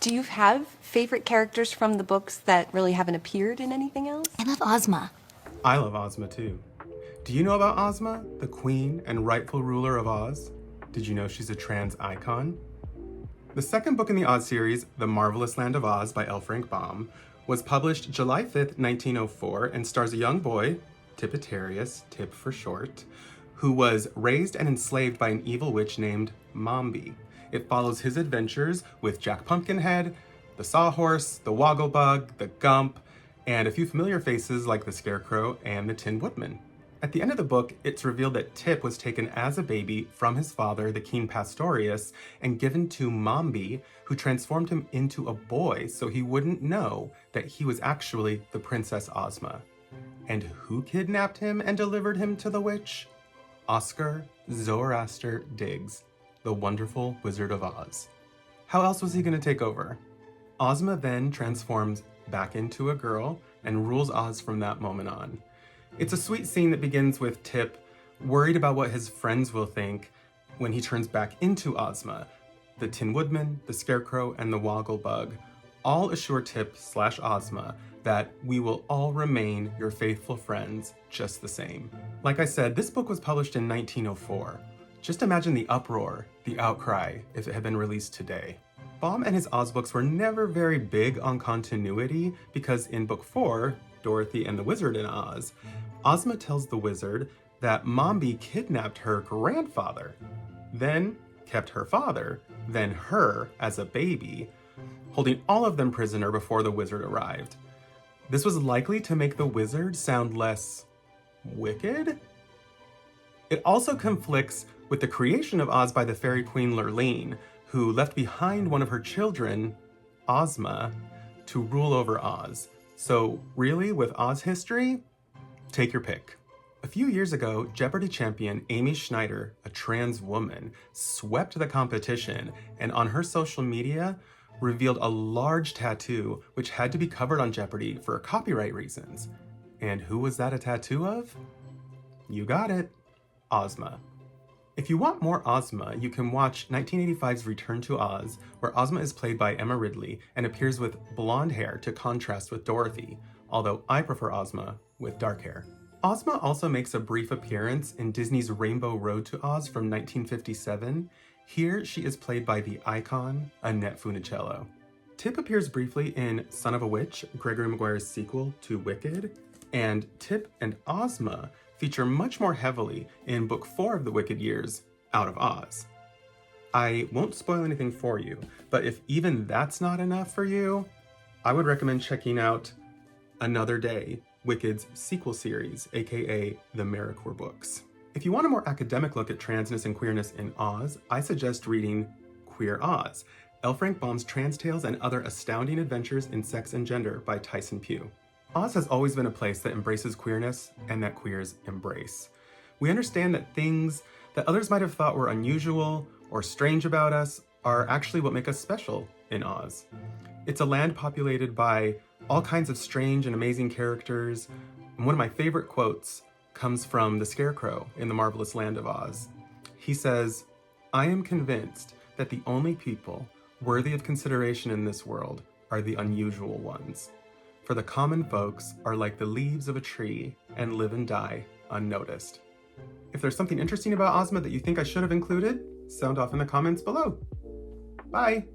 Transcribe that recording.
Do you have favorite characters from the books that really haven't appeared in anything else? I love Ozma. I love Ozma too. Do you know about Ozma, the queen and rightful ruler of Oz? Did you know she's a trans icon? The second book in the Oz series, The Marvelous Land of Oz by L. Frank Baum, was published July 5th, 1904, and stars a young boy, Tippetarius, Tip for short, who was raised and enslaved by an evil witch named Mombi. It follows his adventures with Jack Pumpkinhead, the Sawhorse, the Wogglebug, the Gump, and a few familiar faces like the Scarecrow and the Tin Woodman. At the end of the book, it's revealed that Tip was taken as a baby from his father, the King Pastorius, and given to Mombi, who transformed him into a boy so he wouldn't know that he was actually the Princess Ozma. And who kidnapped him and delivered him to the witch? Oscar Zoroaster Diggs, the wonderful Wizard of Oz. How else was he going to take over? Ozma then transforms back into a girl and rules Oz from that moment on. It's a sweet scene that begins with Tip worried about what his friends will think when he turns back into Ozma. The Tin Woodman, the Scarecrow, and the Wogglebug all assure Tip/Ozma that we will all remain your faithful friends just the same. Like I said, this book was published in 1904. Just imagine the uproar, the outcry, if it had been released today. Baum and his Oz books were never very big on continuity because in book 4, Dorothy and the Wizard in Oz, Ozma tells the wizard that Mombi kidnapped her grandfather, then kept her father, then her as a baby, holding all of them prisoner before the wizard arrived. This was likely to make the wizard sound less wicked. It also conflicts with the creation of Oz by the fairy queen Lurline, who left behind one of her children, Ozma, to rule over Oz. So really, with Oz history, take your pick. A few years ago, Jeopardy champion Amy Schneider, a trans woman, swept the competition and on her social media revealed a large tattoo which had to be covered on Jeopardy for copyright reasons. And who was that a tattoo of? You got it, Ozma. If you want more Ozma, you can watch 1985's Return to Oz, where Ozma is played by Emma Ridley and appears with blonde hair to contrast with Dorothy, although I prefer Ozma with dark hair. Ozma also makes a brief appearance in Disney's Rainbow Road to Oz from 1957. Here, she is played by the icon, Annette Funicello. Tip appears briefly in Son of a Witch, Gregory Maguire's sequel to Wicked, and Tip and Ozma feature much more heavily in Book 4 of the Wicked Years, Out of Oz. I won't spoil anything for you, but if even that's not enough for you, I would recommend checking out Another Day, Wicked's sequel series, aka the Merrickwer books. If you want a more academic look at transness and queerness in Oz, I suggest reading Queer Oz, L. Frank Baum's Trans Tales and Other Astounding Adventures in Sex and Gender by Tyson Pugh. Oz has always been a place that embraces queerness and that queers embrace. We understand that things that others might have thought were unusual or strange about us are actually what make us special in Oz. It's a land populated by all kinds of strange and amazing characters, and one of my favorite quotes comes from the Scarecrow in The Marvelous Land of Oz. He says, "I am convinced that the only people worthy of consideration in this world are the unusual ones. For the common folks are like the leaves of a tree and live and die unnoticed." If there's something interesting about Ozma that you think I should have included, sound off in the comments below. Bye!